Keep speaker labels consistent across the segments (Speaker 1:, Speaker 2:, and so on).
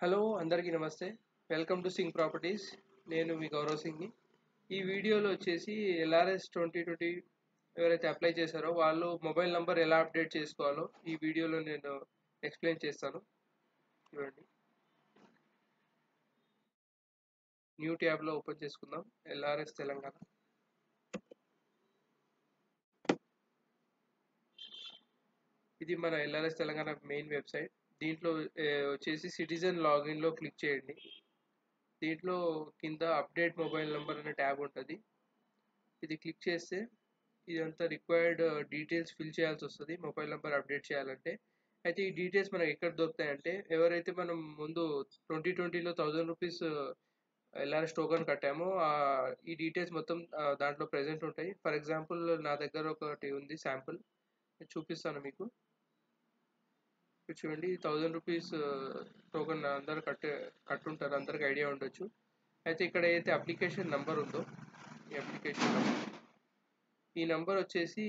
Speaker 1: Hello అందరికీ నమస్తే. Welcome to sing properties. నేను మీ గౌరవ్ సింగ్ని. ఈ వీడియోలో వచ్చేసి ఎల్ఆర్ఎస్ 2020 ఎవరైతే అప్లై చేశారో వాళ్ళు మొబైల్ నంబర్ ఎలా అప్డేట్ చేసుకోవాలో ఈ వీడియోలో నేను ఎక్స్ప్లెయిన్ చేస్తాను. చూడండి, న్యూ ట్యాబ్లో ఓపెన్ చేసుకుందాం. ఎల్ఆర్ఎస్ తెలంగాణ. ఇది మన ఎల్ఆర్ఎస్ తెలంగాణ మెయిన్ వెబ్సైట్. దీంట్లో వచ్చేసి సిటిజన్ లాగిన్లో క్లిక్ చేయండి. దీంట్లో కింద అప్డేట్ మొబైల్ నంబర్ అనే ట్యాబ్ ఉంటుంది. ఇది క్లిక్ చేస్తే ఇదంతా రిక్వైర్డ్ డీటెయిల్స్ ఫిల్ చేయాల్సి వస్తుంది మొబైల్ నెంబర్ అప్డేట్ చేయాలంటే. అయితే ఈ డీటెయిల్స్ మనకు ఎక్కడ దొరుకుతాయంటే, ఎవరైతే మనం ముందు 2020లో ₹1000 ఎల్ఆర్ఎస్ టోకన్ కట్టామో ఈ డీటెయిల్స్ మొత్తం దాంట్లో ప్రెజెంట్ ఉంటాయి. ఫర్ ఎగ్జాంపుల్ నా దగ్గర ఒకటి ఉంది, శాంపుల్ చూపిస్తాను మీకు. చూడండి, ₹1000 టోకన్ అందరు కట్టుంటారు, అందరికి ఐడియా ఉండొచ్చు. అయితే ఇక్కడ ఏదైతే అప్లికేషన్ నెంబర్ ఉందో ఈ నెంబర్ వచ్చేసి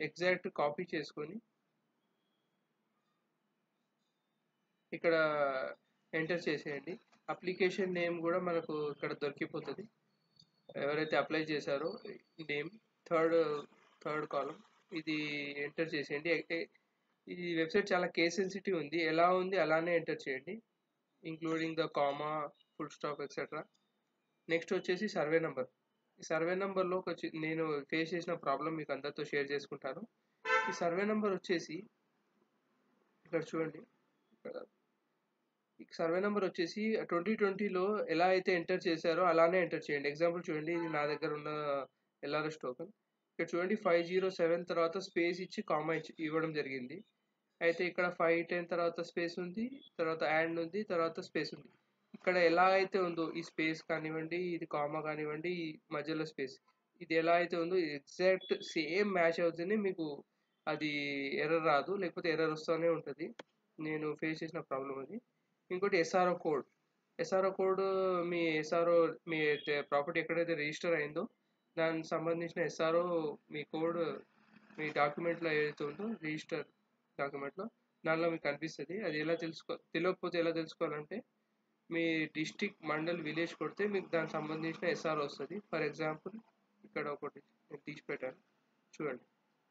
Speaker 1: ఎగ్జాక్ట్ కాపీ చేసుకొని ఇక్కడ ఎంటర్ చేసేయండి. అప్లికేషన్ నేమ్ కూడా మనకు ఇక్కడ దొరికిపోతుంది. ఎవరైతే అప్లై చేశారో నేమ్ థర్డ్ కాలం ఇది ఎంటర్ చేసేయండి. ఈ వెబ్సైట్ చాలా కేస్ సెన్సిటివ్ ఉంది. ఎలా ఉంది అలానే ఎంటర్ చేయండి, including the comma, full stop etcetera. Next వచ్చేసి సర్వే నెంబర్. ఈ సర్వే నెంబర్లో నేను ఫేస్ చేసిన ప్రాబ్లం మీకు అందరితో షేర్ చేసుకుంటాను. ఈ సర్వే నెంబర్ వచ్చేసి ఇక్కడ చూడండి. ఈ సర్వే నెంబర్ వచ్చేసి 2020లో ఎలా అయితే ఎంటర్ చేశారో అలానే ఎంటర్ చేయండి. ఎగ్జాంపుల్ చూడండి, ఇది నా దగ్గర ఉన్న ఎల్ఆర్ఎస్ టోకన్. ఇక్కడ చూడండి, 507 తర్వాత స్పేస్ ఇచ్చి కామా ఇవ్వడం జరిగింది. అయితే ఇక్కడ 510 తర్వాత స్పేస్ ఉంది, తర్వాత యాండ్ ఉంది, తర్వాత స్పేస్ ఉంది. ఇక్కడ ఎలా అయితే ఉందో ఈ స్పేస్ కానివ్వండి, ఇది కామా కానివ్వండి, ఈ మధ్యలో స్పేస్, ఇది ఎలా అయితే ఉందో ఎగ్జాక్ట్ సేమ్ మ్యాచ్ అవుతుంది. మీకు అది ఎర్రర్ రాదు, లేకపోతే ఎర్రర్ వస్తూనే ఉంటుంది. నేను ఫేస్ చేసిన ప్రాబ్లం అది. ఇంకోటి ఎస్ఆర్ఓ కోడ్. మీ ప్రాపర్టీ ఎక్కడైతే రిజిస్టర్ అయిందో దానికి సంబంధించిన ఎస్ఆర్ఓ మీ కోడ్ మీ డాక్యుమెంట్లో ఏదైతే ఉందో రిజిస్టర్ డాక్యుమెంట్లో దానిలో మీకు కనిపిస్తుంది. అది తెలియకపోతే ఎలా తెలుసుకోవాలంటే, మీ డిస్టిక్, మండల్, విలేజ్ కొడితే మీకు దానికి సంబంధించిన ఎస్ఆర్ఓ వస్తుంది. ఫర్ ఎగ్జాంపుల్ ఇక్కడ ఒకటి నేను తీసి పెట్టాను, చూడండి.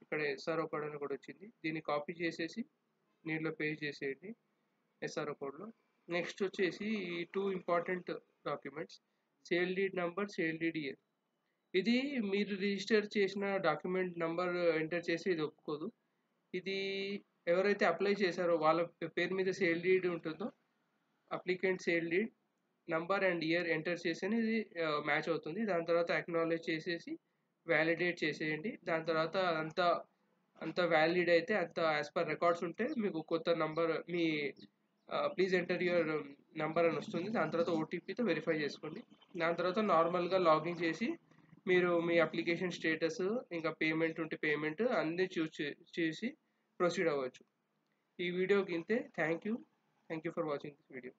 Speaker 1: ఇక్కడ ఎస్ఆర్ఓ కోడ్ అని కూడా వచ్చింది. దీన్ని కాపీ చేసేసి దీంట్లో పేస్ట్ చేసేయండి ఎస్ఆర్ఓ కోడ్లో. నెక్స్ట్ వచ్చేసి ఈ 2 important documents, sale deed number, sale deed year. ఇది మీరు రిజిస్టర్ చేసిన డాక్యుమెంట్ నంబర్ ఎంటర్ చేసి ఇది ఒప్పుకోదు. ఇది ఎవరైతే అప్లై చేశారో వాళ్ళ పేరు మీద సేల్ డీడ్ ఉంటుందో, applicant sale deed number and year enter చేసి ఇది మ్యాచ్ అవుతుంది. దాని తర్వాత అక్నాలెడ్జ్ చేసేసి వ్యాలిడేట్ చేసేయండి. దాని తర్వాత అంత వ్యాలిడ్ అయితే, అంత యాజ్ పర్ రికార్డ్స్ ఉంటే మీకు కొత్త number me please enter your number అని వస్తుంది. దాని తర్వాత ఓటీపీతో వెరిఫై చేసుకోండి. దాని తర్వాత నార్మల్గా లాగిన్ చేసి మీరు మీ అప్లికేషన్ స్టేటస్, ఇంకా పేమెంట్ ఉంటే పేమెంట్ అన్నీ చూసి ప్రొసీడ్ అవ్వచ్చు. ఈ వీడియోకి ఇంతే. Thank you for watching this video.